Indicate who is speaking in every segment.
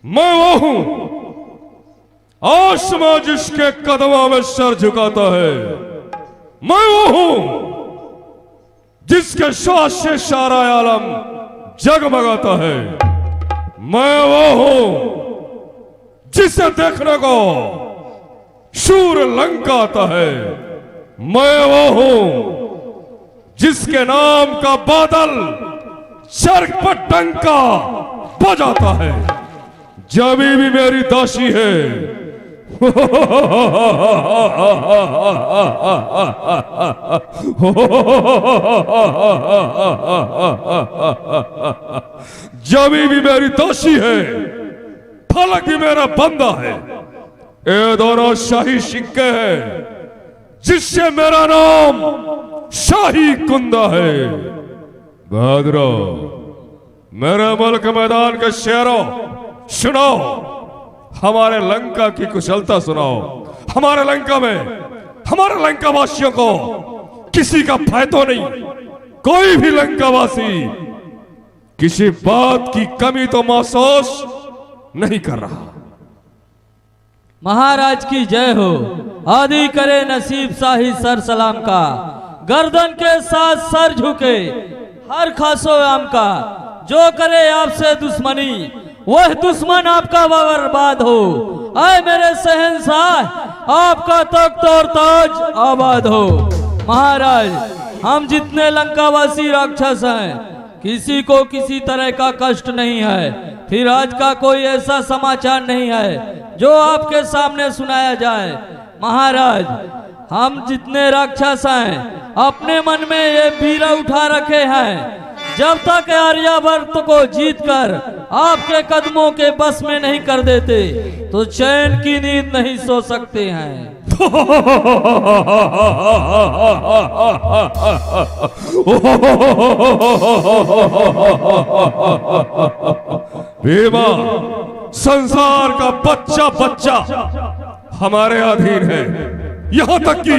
Speaker 1: मैं वो हूं आसमां जिसके कदमों में सर झुकाता है। मैं वो हूं जिसके श्वास से सारा आलम जगमगाता है। मैं वो हूं जिसे देखने को शूर लंका आता है। मैं वो हूं जिसके नाम का बादल स्वर्ग पर डंका बजाता है। जब भी मेरी दासी है जब भी मेरी दासी है, फलक भी मेरा बंदा है। ये दोनों शाही सिक्के हैं जिससे मेरा नाम शाही कुंदा है। बहादुरो, मेरे मुल्क मैदान के शेरों, सुनाओ हमारे लंका की कुशलता सुनाओ। हमारे लंका में, हमारे लंकावासियों को किसी का भय तो नहीं। कोई भी लंकावासी किसी बात की कमी तो महसूस नहीं कर रहा।
Speaker 2: महाराज की जय हो। आदि करे नसीब शाही सर सलाम का, गर्दन के साथ सर झुके हर खासो आम का। जो करे आपसे दुश्मनी वह दुश्मन आपका बर्बाद हो। आए मेरे शहंशाह, आपका तख्त और ताज आबाद हो। महाराज, हम जितने लंकावासी राक्षस हैं, किसी को किसी तरह का कष्ट नहीं है। फिर आज का कोई ऐसा समाचार नहीं है जो आपके सामने सुनाया जाए। महाराज, हम जितने राक्षस हैं अपने मन में ये बीरा उठा रखे हैं, जब तक आर्यावर्त को जीतकर आपके कदमों के बस में नहीं कर देते तो चैन की नींद नहीं सो सकते हैं।
Speaker 1: भीमा, संसार का बच्चा बच्चा हमारे अधीन है। यहां तक कि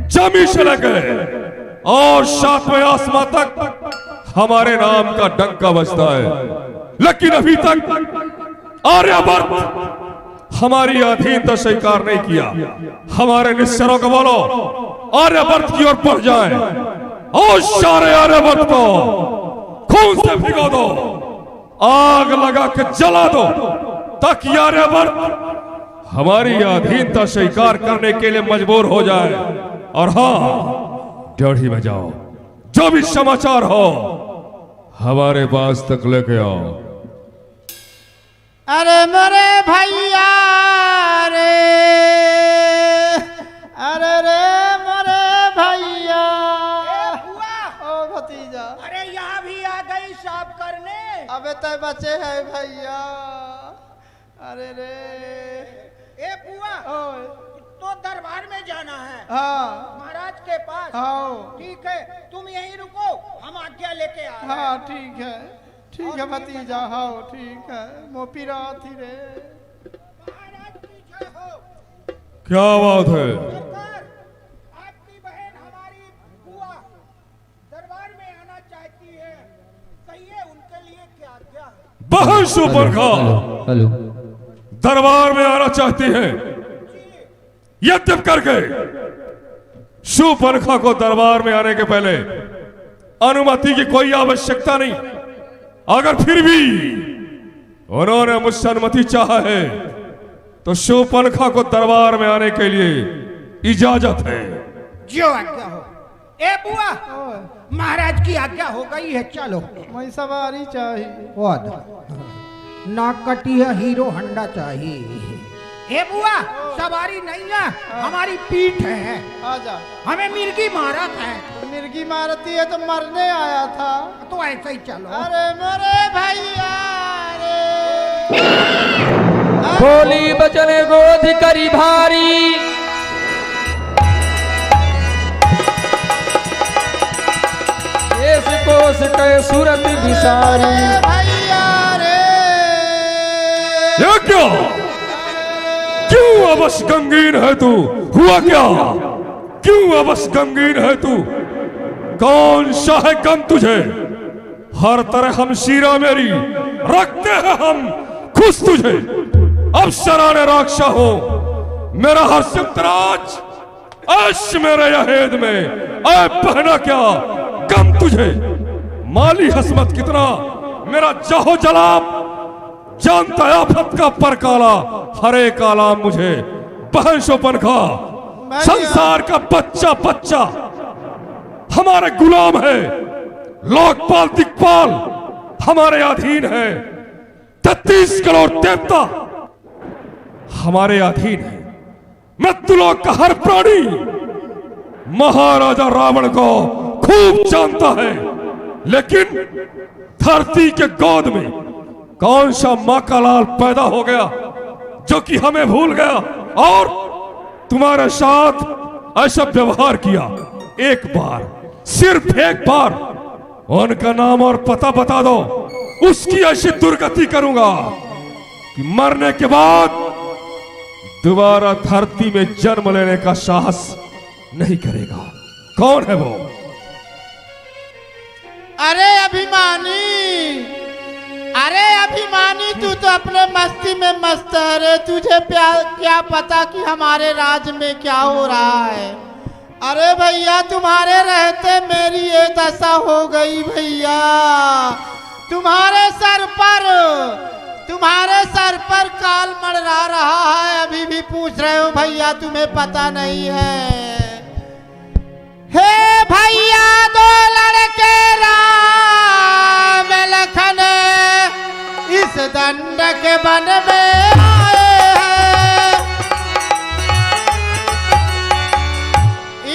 Speaker 1: जमीन से लेकर और सातवें आसमां तक हमारे नाम का डंका बजता है। लेकिन अभी तक आर्यवर्त हमारी अधीनता स्वीकार नहीं किया। हमारे निश्चरों को बोलो आर्यवर्त की ओर बढ़ जाए और सारे आर्यवर्त को खून से भिगो दो, आग लगा के जला दो, ताकि आर्यवर्त हमारी अधीनता स्वीकार करने के लिए मजबूर हो जाए। और हाँ, ड्योढ़ी में जाओ, जो भी समाचार हो हमारे पास तक लेके आओ।
Speaker 3: अरे मेरे भैया रे, अरे रे मेरे भैया। ओ भतीजा,
Speaker 4: अरे यहाँ भी आ गई साफ करने।
Speaker 3: अबे तो बचे हैं भैया। अरे रे
Speaker 4: ए बुआ, तो दरबार में जाना है।
Speaker 3: हाँ
Speaker 4: महाराज के पास।
Speaker 3: हाँ
Speaker 4: ठीक है, तुम यहीं रुको, हम आज्ञा लेके आ रहे हैं।
Speaker 3: हाँ ठीक है, ठीक है भतीजा। हाँ ठीक है, मोपी रात ही रे।
Speaker 4: महाराज की जय हो।
Speaker 1: क्या बात है?
Speaker 4: सरकार, आपकी बहन हमारी बुआ दरबार में आना चाहती है, कहिए उनके लिए क्या आज्ञा है।
Speaker 1: बहन सुपर्णखा
Speaker 2: हेलो,
Speaker 1: दरबार में आना चाहती है। यद्यप करके सुपर्णखा को दरबार में आने के पहले अनुमति की कोई आवश्यकता नहीं। अगर फिर भी उन्होंने मुझसे अनुमति चाहा है तो सुपर्णखा को दरबार में आने के लिए इजाजत है।
Speaker 4: जो आज्ञा हो। ए बुआ, महाराज की आज्ञा हो गई है, चलो।
Speaker 3: मैं सवारी चाहिए।
Speaker 4: ना कटी है, हीरो हंडा चाहिए। ए बुआ, सवारी नहीं है, हमारी पीठ है।
Speaker 3: आजा।
Speaker 4: हमें मिर्गी मारत है।
Speaker 3: मिर्गी मारती है तो मरने आया था।
Speaker 4: तो ऐसे ही चलो।
Speaker 3: अरे मेरे भैया रे,
Speaker 2: बोली बचन गोध करी भारी, देश कोश के सूरत विसारी।
Speaker 3: भैया रे,
Speaker 1: ये क्या? क्यों अवश गमगीन है तू? हुआ क्या? क्यों अवश गमगीन है तू? कौन सा है गम तुझे? हर तरह हम शीरा मेरी रखते हैं हम खुश तुझे अब शराने राक्षा हो मेरा हर सिमतराज ऐश मेरे यहेद में ऐ पहना क्या गम तुझे माली हसमत कितना मेरा जहो जलाब जानता आफत का पर काला हरे काला मुझे बहन शोपन खा संसार का बच्चा बच्चा हमारे गुलाम है लोकपाल दिक्पाल हमारे अधीन है 33 करोड़ देवता हमारे अधीन है मृत्युलोक का हर प्राणी महाराजा रावण को खूब जानता है लेकिन धरती के गोद में कौन सा माँ का लाल पैदा हो गया जो कि हमें भूल गया और तुम्हारे साथ ऐसा व्यवहार किया एक बार सिर्फ एक बार उनका नाम और पता बता दो उसकी ऐसी दुर्गति करूंगा कि मरने के बाद दोबारा धरती में जन्म लेने का साहस नहीं करेगा कौन है वो
Speaker 3: अरे अभिमानी तू तो अपने मस्ती में मस्त है रे तुझे क्या पता कि हमारे राज्य में क्या हो रहा है। अरे भैया तुम्हारे रहते मेरी ये दशा हो गई भैया तुम्हारे सर पर काल मंडरा रहा है अभी भी पूछ रहे हो भैया तुम्हें पता नहीं है। हे भैया दो लड़के राम लखन इस दंड के वन में आए हैं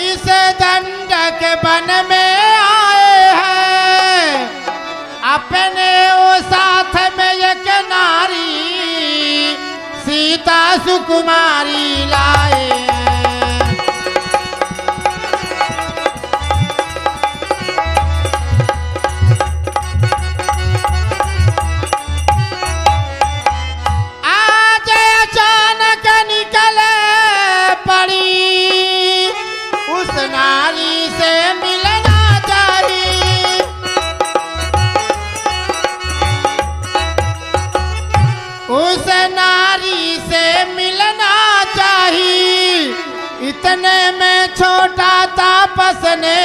Speaker 3: इस दंड के वन में आए हैं अपने वो साथ में एक नारी सीता सुकुमारी लाए नारी से मिलना चाहिए उस नारी से मिलना चाहिए इतने में छोटा तापस ने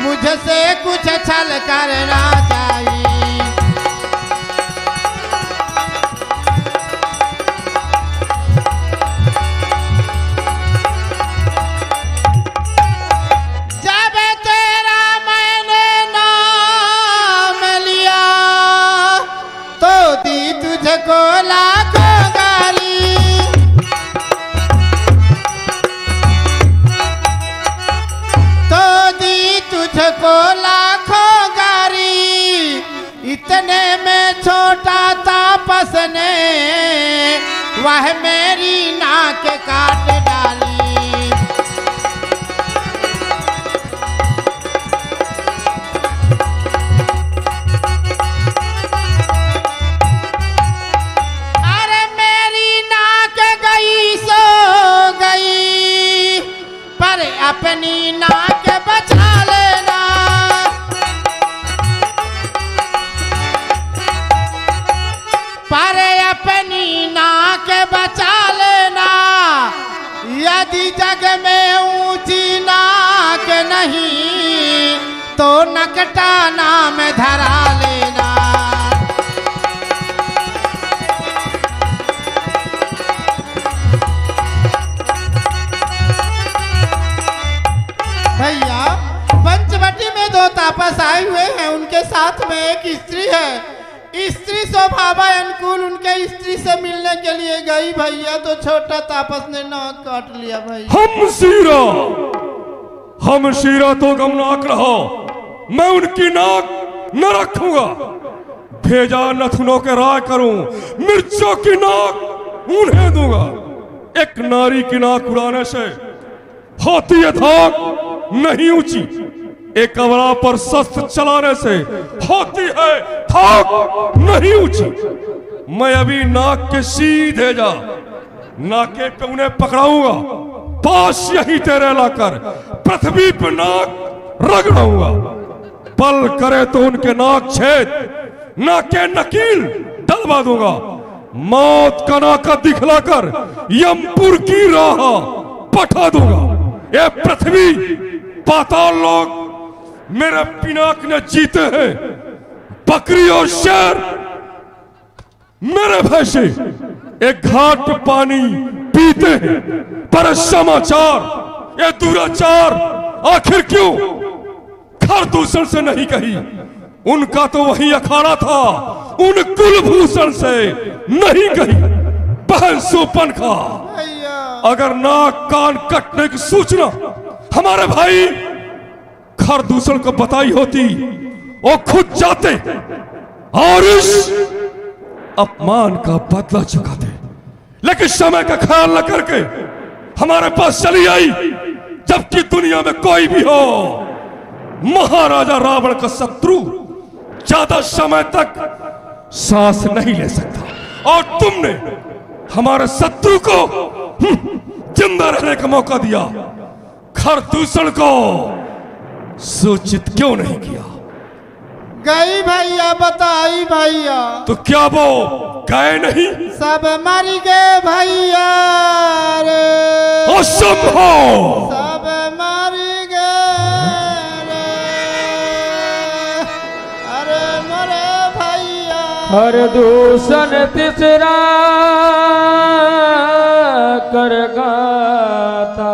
Speaker 3: मुझसे कुछ छल करना चाहिए। इतने में छोटा तापस ने वह मेरी नाक काट डाली। अरे मेरी नाक गई सो गई पर अपनी नाक बचा लेना पर अपनी नाक बचा लेना यदि जग में ऊंची नाक नहीं तो नकटा नाम धरा लेना। भैया पंचवटी में दो तापस आए हुए हैं उनके साथ में एक स्त्री है स्त्री स्वभाव अनुकूल उनके स्त्री से मिलने के लिए गई भैया तो छोटा तापस ने नाक काट लिया भैया।
Speaker 1: हम शीरा तो गमनाक रहो मैं उनकी नाक न रखूंगा भेजा नथुनों के राय करूं मिर्चों की नाक उन्हें दूंगा। एक नारी की नाक उड़ाने से होती है धाक नहीं ऊंची एक अवला पर शस्त्र चलाने से होती है थाक नहीं ऊंची। मैं अभी नाक के सीधे जा नाके पे उन्हें पकड़ाऊंगा पास यही तेरे लाकर पृथ्वी पे नाक रगड़ाऊंगा पल करे तो उनके नाक छेद नाके नकील डलवा पहुंचवा दूंगा। मौत का नाका दिखलाकर यमपुर की राह पठा दूंगा। ये पृथ्वी पाताल लोग मेरे पिनाक ने जीते हैं। बकरी और शेर मेरे भैंसे एक घाट पे पानी पीते हैं, पर समाचार ये दुराचार आखिर क्यों खरदूषण से नहीं कही? उनका तो वही अखाड़ा था, उन कुलभूषण से नहीं कही। बहन सुपनखा,
Speaker 3: भैया
Speaker 1: अगर नाक कान कटने की सूचना हमारे भाई खरदूषण को बताई होती, वो खुद जाते और इस अपमान का बदला चुकाते। लेकिन समय का ख्याल न करके हमारे पास चली आई, जबकि दुनिया में कोई भी हो महाराजा रावण का शत्रु ज्यादा समय तक सांस नहीं ले सकता। और तुमने हमारे शत्रु को जिंदा रहने का मौका दिया। खरदूषण को सूचित क्यों नहीं किया?
Speaker 3: गई भैया, बताई भैया।
Speaker 1: तो क्या वो गए नहीं?
Speaker 3: सब मर गए भैया रे,
Speaker 1: असंभव।
Speaker 3: सब मर गए रे। अरे मरे भैया।
Speaker 2: खरदूषण तीसरा कर गाता,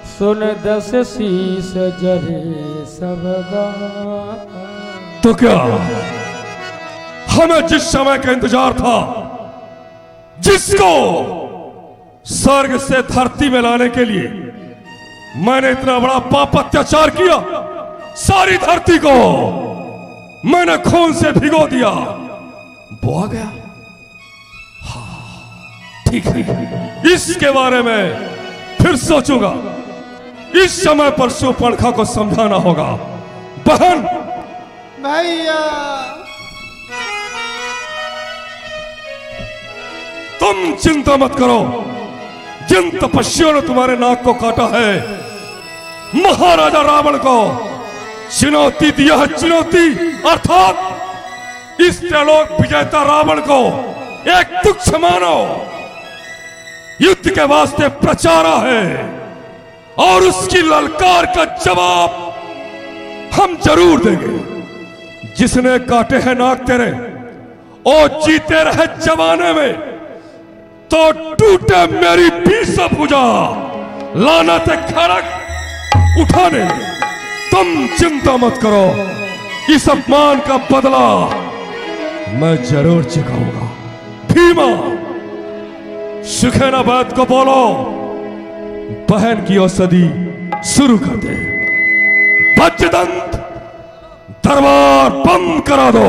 Speaker 2: सुन 10 शीस जरे सब गाता।
Speaker 1: तो क्या हमें जिस समय का इंतजार था, जिसको स्वर्ग से धरती में लाने के लिए मैंने इतना बड़ा पाप अत्याचार किया, सारी धरती को मैंने खून से भिगो दिया, वो आ गया। हाँ, ठीक है, इसके बारे में फिर सोचूंगा। इस समय पर सुपर्णखा को समझाना होगा। बहन
Speaker 3: भैया
Speaker 1: तुम चिंता मत करो। जिन तपस्वियों ने तुम्हारे नाक को काटा है, महाराजा रावण को चुनौती दिया है। चुनौती अर्थात इस त्रैलोक विजेता रावण को एक तुच्छ मानो, युद्ध के वास्ते प्रचारा है, और उसकी ललकार का जवाब हम जरूर देंगे। जिसने काटे हैं नाक तेरे, ओ जीते रहे जमाने में, तो टूटे मेरी 20 भुजा, लानत खड़क उठाने। तुम चिंता मत करो, इस अपमान का बदला मैं जरूर चुकाऊंगा। भीमा, सुखेनाबाद को बोलो बहन की औषधि शुरू कर दे। बज्रदंत, दरबार बंद करा दो।